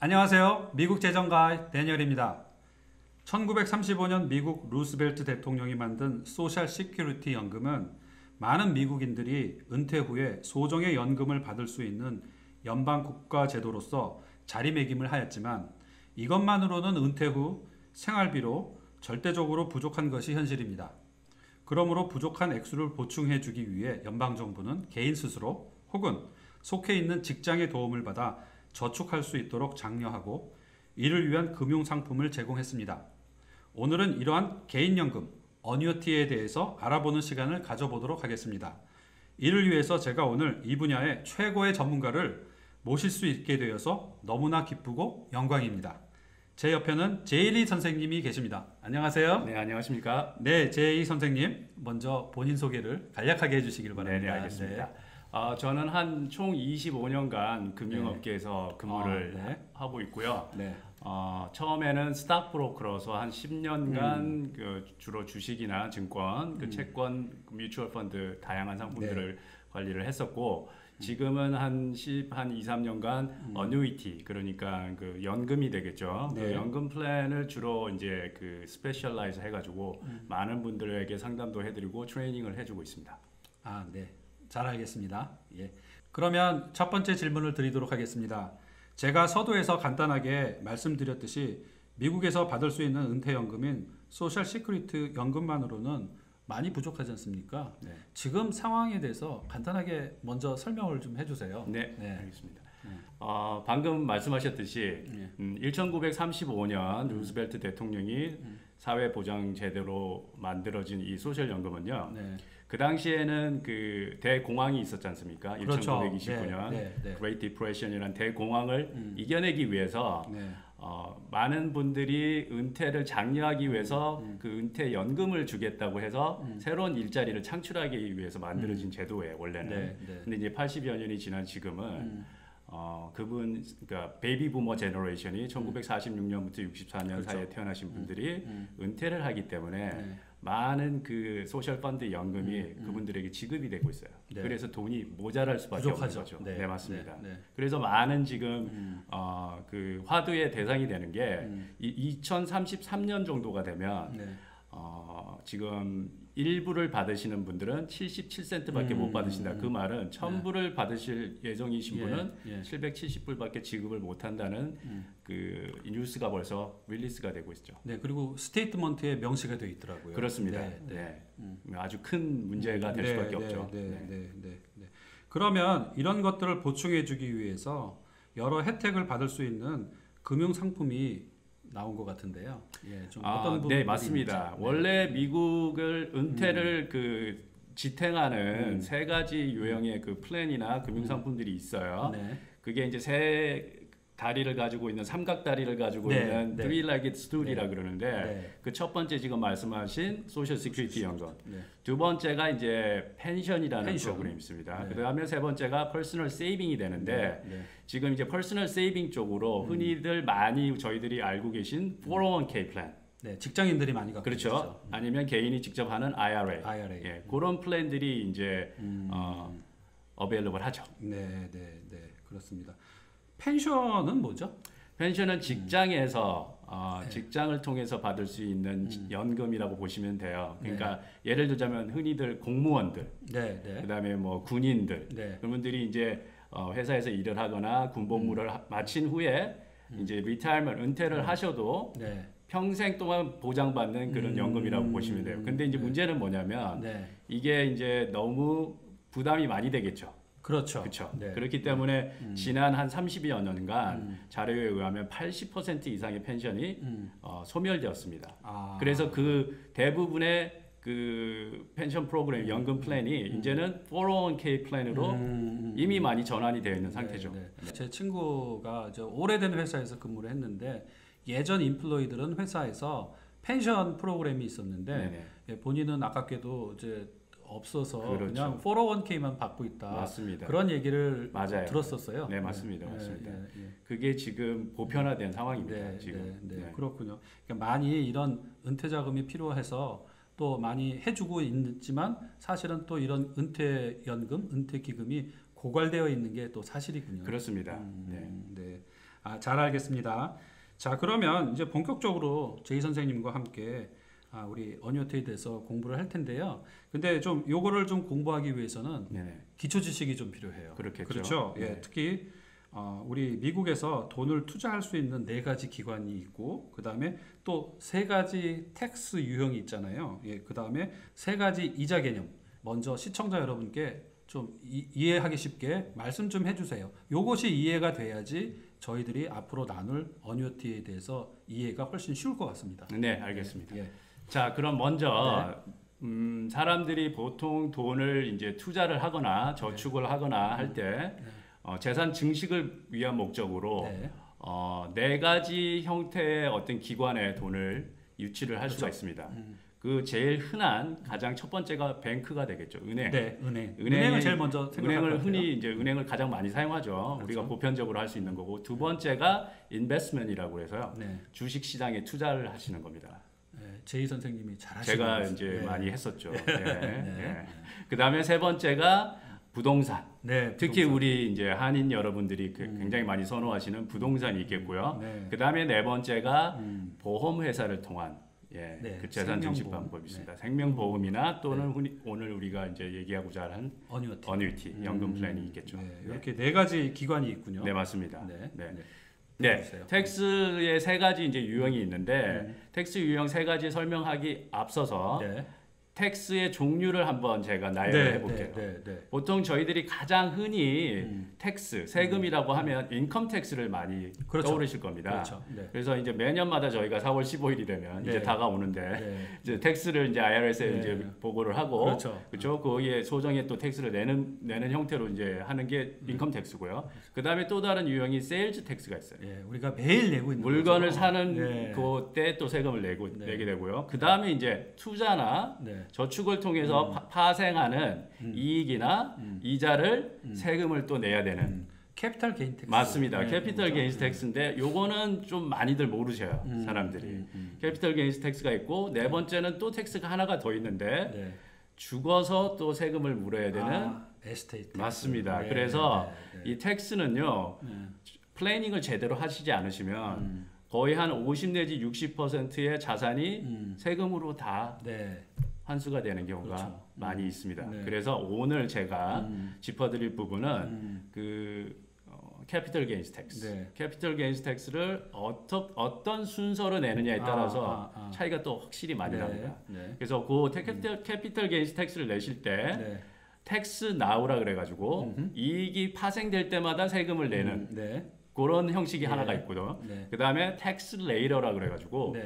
안녕하세요. 미국 재정가 데니얼입니다. 1935년 미국 루스벨트 대통령이 만든 소셜 시큐리티 연금은 많은 미국인들이 은퇴 후에 소정의 연금을 받을 수 있는 연방 국가 제도로서 자리매김을 하였지만 이것만으로는 은퇴 후 생활비로 절대적으로 부족한 것이 현실입니다. 그러므로 부족한 액수를 보충해 주기 위해 연방정부는 개인 스스로 혹은 속해 있는 직장의 도움을 받아 저축할 수 있도록 장려하고 이를 위한 금융상품을 제공했습니다. 오늘은 이러한 개인연금, 어뉴어티에 대해서 알아보는 시간을 가져보도록 하겠습니다. 이를 위해서 제가 오늘 이 분야의 최고의 전문가를 모실 수 있게 되어서 너무나 기쁘고 영광입니다. 제 옆에는 제일리 선생님이 계십니다. 안녕하세요. 네, 안녕하십니까? 네, 제이 선생님 먼저 본인 소개를 간략하게 해주시길 바랍니다. 네, 알겠습니다. 저는 한 총 25년간 금융업계에서 근무를 하고 있고요. 처음에는 스탁브로커로서 한 10년간 주로 주식이나 증권, 채권, 뮤추얼 펀드 다양한 상품들을 관리를 했었고 지금은 한 2, 3년간 어뉴이티 그러니까 그 연금이 되겠죠. 그 연금 플랜을 주로 이제 그 스페셜라이즈 해가지고 많은 분들에게 상담도 해드리고 트레이닝을 해주고 있습니다. 아, 네. 잘 알겠습니다. 예. 그러면 첫 번째 질문을 드리도록 하겠습니다. 제가 서두에서 간단하게 말씀드렸듯이 미국에서 받을 수 있는 은퇴연금인 소셜 시큐리티 연금만으로는 많이 부족하지 않습니까? 네. 지금 상황에 대해서 간단하게 먼저 설명을 좀 해주세요. 네, 알겠습니다. 방금 말씀하셨듯이 1935년 루스벨트 대통령이 사회보장제도로 만들어진 이 소셜연금은요. 그 당시에는 그 대공황이 있었지 않습니까? 그렇죠. 1929년 Great Depression이라는 대공황을 이겨내기 위해서 많은 분들이 은퇴를 장려하기 위해서 그 은퇴 연금을 주겠다고 해서 새로운 일자리를 창출하기 위해서 만들어진 제도예요, 원래는. 근데 이제 80여 년이 지난 지금은 그러니까 베이비 부머 제너레이션이 1946년부터 64년 사이에 태어나신 분들이 은퇴를 하기 때문에 많은 그 소셜 펀드 연금이 그분들에게 지급이 되고 있어요. 그래서 돈이 모자랄 수밖에 없는 거죠. 네, 맞습니다. 그래서 많은 지금 그 화두의 대상이 되는 게 2033년 정도가 되면 지금 1불을 받으시는 분들은 77센트밖에 못 받으신다. 그 말은 1000불을 받으실 예정이신 분은 770불밖에 지급을 못 한다는 그 뉴스가 벌써 릴리스가 되고 있죠. 네, 그리고 스테이트먼트에 명시가 되어 있더라고요. 그렇습니다. 아주 큰 문제가 될 수밖에 없죠. 그러면 이런 것들을 보충해 주기 위해서 여러 혜택을 받을 수 있는 금융 상품이 나온 것 같은데요. 좀 어떤 네, 맞습니다. 원래 미국을 은퇴를 그 지탱하는 세 가지 유형의 그 플랜이나 금융 상품들이 있어요. 그게 이제 세 다리를 가지고 있는 삼각 다리를 가지고 있는 three-legged stool이라 그러는데 그 첫 번째 지금 말씀하신 소셜 시큐리티 연금, 두 번째가 이제 펜션이라는 프로그램이 있습니다. 그다음에 세 번째가 퍼스널 세이빙이 되는데 지금 이제 퍼스널 세이빙 쪽으로 흔히들 많이 저희들이 알고 계신 401k 플랜. 직장인들이 많이 갖고 그렇죠. 있죠. 아니면 개인이 직접 하는 IRA. 그런 플랜들이 이제 어베일러블 하죠. 네, 그렇습니다. 펜션은 뭐죠? pension은 직장에서 직장을 통해서 받을 수 있는 연금이라고 보시면 돼요. 그러니까 예를 들자면 흔히들 공무원들, 그다음에 뭐 군인들, 그런 분들이 이제 회사에서 일을 하거나 군복무를 마친 후에 이제 리타이먼트 은퇴를 하셔도 평생 동안 보장받는 그런 연금이라고 보시면 돼요. 근데 이제 문제는 뭐냐면 이게 이제 너무 부담이 많이 되겠죠. 그렇죠. 그렇기 때문에 지난 한 30여 년간 자료에 의하면 80% 이상의 펜션이 소멸되었습니다. 그래서 그 대부분의 그 펜션 프로그램, 연금 플랜이 이제는 401k 플랜으로 이미 많이 전환이 되어 있는 상태죠. 제 친구가 오래된 회사에서 근무를 했는데 예전 인플로이들은 회사에서 펜션 프로그램이 있었는데 본인은 아깝게도 이제 없어서 그렇죠. 그냥 401k만 받고 있다. 맞습니다. 그런 얘기를 맞아요. 들었었어요. 네, 맞습니다. 맞습니다. 예. 그게 지금 보편화된 상황입니다. 네, 지금. 네. 그렇군요. 그러니까 많이 이런 은퇴 자금이 필요해서 또 많이 해주고 있지만 사실은 또 이런 은퇴연금, 은퇴기금이 고갈되어 있는 게 또 사실이군요. 그렇습니다. 네. 잘 알겠습니다. 자, 그러면 이제 본격적으로 제이 선생님과 함께 우리 어뉴이티에 대해서 공부를 할 텐데요. 근데 좀 요거를 좀 공부하기 위해서는 기초 지식이 좀 필요해요. 그렇겠죠. 그렇죠. 네. 예, 특히 우리 미국에서 돈을 투자할 수 있는 4가지 기관이 있고 그다음에 또 3가지 텍스 유형이 있잖아요. 예, 그다음에 3가지 이자 개념. 먼저 시청자 여러분께 좀 이해하기 쉽게 말씀 좀 해주세요. 요것이 이해가 돼야지 저희들이 앞으로 나눌 어뉴이티에 대해서 이해가 훨씬 쉬울 것 같습니다. 네, 알겠습니다. 예. 자, 그럼 먼저 사람들이 보통 돈을 이제 투자를 하거나 저축을 하거나 할 때 재산 증식을 위한 목적으로 네 가지 형태의 어떤 기관에 돈을 유치를 할 수가 있습니다. 그 제일 흔한 가장 첫 번째가 뱅크가 되겠죠. 은행. 네, 은행을 제일 먼저 생각할 것 은행을 같아요. 흔히 이제 은행을 가장 많이 사용하죠. 그렇죠. 우리가 보편적으로 할 수 있는 거고 두 번째가 인베스트먼트라고 해서요. 주식 시장에 투자를 하시는 겁니다. 제이 선생님이 잘하시는 제가 이제 많이 했었죠. 그다음에 세 번째가 부동산. 특히 우리 이제 한인 여러분들이 굉장히 많이 선호하시는 부동산이 있겠고요. 그다음에 네 번째가 보험 회사를 통한 그 재산 증식 방법이 있습니다. 생명보험이나 또는 오늘 우리가 이제 얘기하고자 하는 어뉴이티, 연금 플랜이 있겠죠. 이렇게 4가지 기관이 있군요. 네, 맞습니다. 텍스의 3가지 이제 유형이 있는데 텍스 유형 3가지 설명하기 앞서서 텍스의 종류를 한번 제가 나열해 볼게요. 보통 저희들이 가장 흔히 텍스, 세금이라고 하면 인컴 텍스를 많이 떠오르실 겁니다. 그래서 이제 매년마다 저희가 4월 15일이 되면 이제 다가오는데 이제 텍스를 이제 IRS에 이제 보고를 하고 그렇죠. 거기에 소정의 또 텍스를 내는 형태로 이제 하는 게 인컴 텍스고요. 그다음에 또 다른 유형이 세일즈 텍스가 있어요. 우리가 매일 내고 있는 물건을 거죠. 사는 그때 또 세금을 내게 되고요. 그다음에 이제 투자나 저축을 통해서 파생하는 이익이나 이자를 세금을 또 내야 되는 캐피탈 게인 텍스. 맞습니다. 캐피탈 게인스 텍스인데 요거는 좀 많이들 모르셔요. 사람들이. 캐피탈 게인스 텍스가 있고 네 번째는 또 텍스가 하나가 더 있는데 죽어서 또 세금을 물어야 되는 에스테이트. 맞습니다. 그래서 이 텍스는요. 플래닝을 제대로 하시지 않으시면 거의 한 50 내지 60%의 자산이 세금으로 다 환수가 되는 경우가 많이 있습니다. 그래서 오늘 제가 짚어드릴 부분은 캐피털 게인스 텍스. 캐피털 게인스 텍스를 어떤 순서로 내느냐에 따라서 차이가 또 확실히 많이 납니다. 그래서 그 캐피털 게인스 텍스를 내실 때 텍스 나우라 그래가지고 이익이 파생될 때마다 세금을 내는 그런 형식이 하나가 있고요. 그 다음에 텍스 레이러라 그래가지고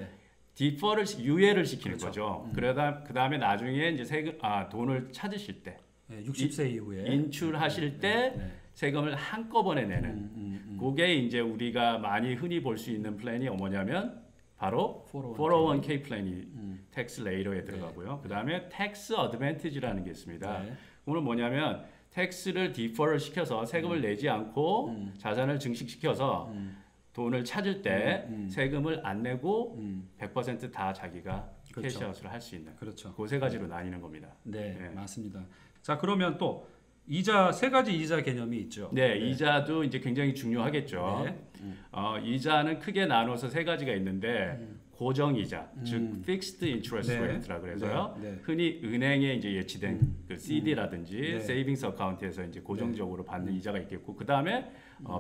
디퍼를 유예를 시키는 거죠. 그 다음에 나중에 이제 돈을 찾으실 때 60세 이후에 인출하실 때 세금을 한꺼번에 내는 그게 이제 우리가 많이 흔히 볼 수 있는 플랜이 뭐냐면 바로 401k 플랜이 텍스 레이러에 들어가고요. 그 다음에 텍스 어드밴티지라는 게 있습니다. 그거는 뭐냐면 텍스를 디퍼를 시켜서 세금을 내지 않고 자산을 증식시켜서 돈을 찾을 때 세금을 안 내고 100% 다 자기가 캐시아웃을 할 수 있는 그 세 가지로 나뉘는 겁니다. 맞습니다. 자, 그러면 또 이자 3가지 이자 개념이 있죠. 이자도 이제 굉장히 중요하겠죠. 이자는 크게 나눠서 3가지가 있는데 고정 이자, 즉 fixed interest rate라고 그래서요. 흔히 은행에 이제 예치된 그 CD라든지 세이빙스 어카운트에서 이제 고정적으로 받는 이자가 있겠고, 그 다음에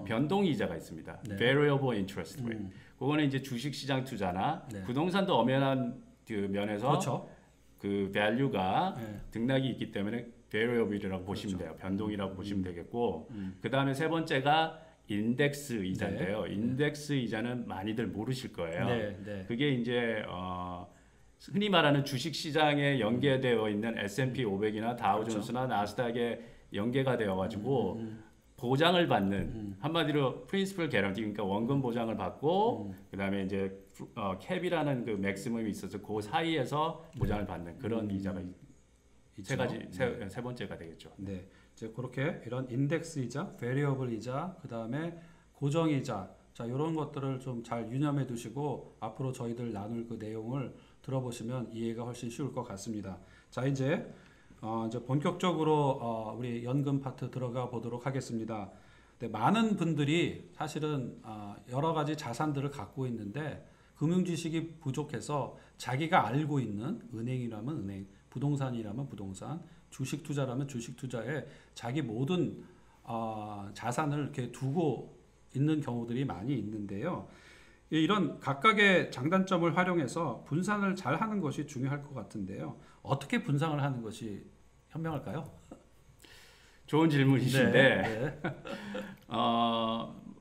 변동 이자가 있습니다. variable interest rate. 그거는 이제 주식 시장 투자나 부동산도 엄연한 그 면에서 그 value가 등락이 있기 때문에 variable이라고 보시면 돼요. 변동이라고 보시면 되겠고, 그 다음에 세 번째가 인덱스 이자인데요. 인덱스 이자는 많이들 모르실 거예요. 그게 이제 흔히 말하는 주식 시장에 연계되어 있는 S&P 500이나 다우존스나 나스닥에 연계가 되어 가지고 보장을 받는 한마디로 프린시플 개런티, 그러니까 원금 보장을 받고 그다음에 이제 캡이라는 그 맥시멈이 있어서 그 사이에서 보장을 받는 그런 이자가 세 가지 세 번째가 되겠죠. 네, 이제 그렇게 이런 인덱스 이자, 베리어블 이자, 그 다음에 고정 이자, 자 이런 것들을 좀 잘 유념해 두시고 앞으로 저희들 나눌 그 내용을 들어보시면 이해가 훨씬 쉬울 것 같습니다. 자 이제 본격적으로 우리 연금 파트 들어가 보도록 하겠습니다. 네, 많은 분들이 사실은 여러 가지 자산들을 갖고 있는데 금융 지식이 부족해서 자기가 알고 있는 은행이라면 은행, 부동산이라면 부동산, 주식 투자라면 주식 투자에 자기 모든 자산을 이렇게 두고 있는 경우들이 많이 있는데요. 이런 각각의 장단점을 활용해서 분산을 잘 하는 것이 중요할 것 같은데요. 어떻게 분산을 하는 것이 현명할까요? 좋은 질문이신데 네, 네.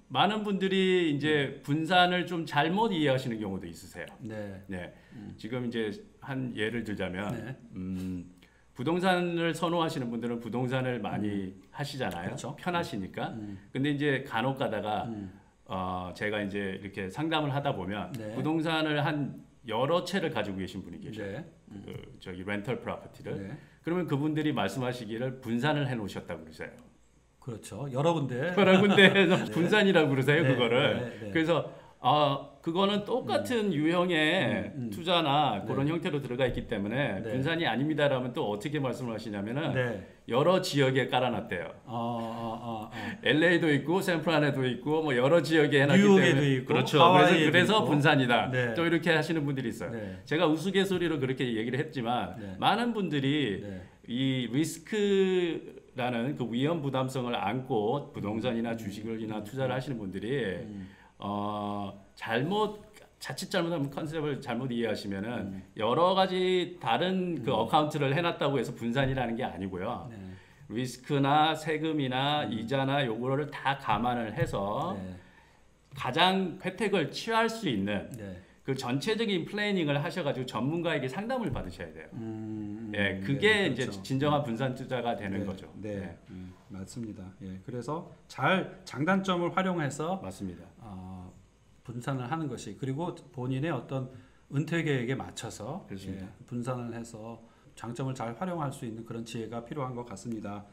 많은 분들이 이제 분산을 좀 잘못 이해하시는 경우도 있으세요. 네. 네. 지금 이제 한 예를 들자면 네. 부동산을 선호하시는 분들은 부동산을 많이 하시잖아요. 그렇죠. 편하시니까. 근데 이제 간혹 가다가 제가 이제 이렇게 상담을 하다 보면 네. 부동산을 한 여러 채를 가지고 계신 분이 계셔요. 네. 저기 렌털 프로퍼티를. 네. 그러면 그분들이 말씀하시기를 분산을 해 놓으셨다고 그러세요. 그렇죠. 여러 군데. 여러 군데에서 네. 분산이라고 그러세요, 네. 그거를. 네. 네. 그래서 그거는 똑같은 유형의 투자나 그런 형태로 들어가 있기 때문에 네. 분산이 아닙니다라면 또 어떻게 말씀을 하시냐면은 네. 여러 지역에 깔아놨대요. LA도 있고 샌프란에도 있고 뭐 여러 지역에 해놨기 뉴욕에도 때문에 있고, 그렇죠. 하와이에도 그래서 있고. 분산이다. 네. 또 이렇게 하시는 분들이 있어요. 네. 제가 우스갯소리로 그렇게 얘기를 했지만 네. 많은 분들이 네. 이 리스크라는 그 위험 부담성을 안고 부동산이나 주식을이나 투자를 하시는 분들이 자칫 잘못하면 컨셉을 잘못 이해하시면은 여러 가지 다른 그 어카운트를 해놨다고 해서 분산이라는 게 아니고요. 네. 리스크나 세금이나 이자나 요거를 다 감안을 해서 네. 가장 혜택을 취할 수 있는 네. 그 전체적인 플래닝을 하셔가지고 전문가에게 상담을 받으셔야 돼요. 예, 그게 네, 이제 그렇죠. 진정한 분산 투자가 되는 네, 거죠. 네, 네. 맞습니다. 예, 그래서 잘 장단점을 활용해서 맞습니다. 분산을 하는 것이 그리고 본인의 어떤 은퇴 계획에 맞춰서 그렇습니다. 분산을 해서 장점을 잘 활용할 수 있는 그런 지혜가 필요한 것 같습니다.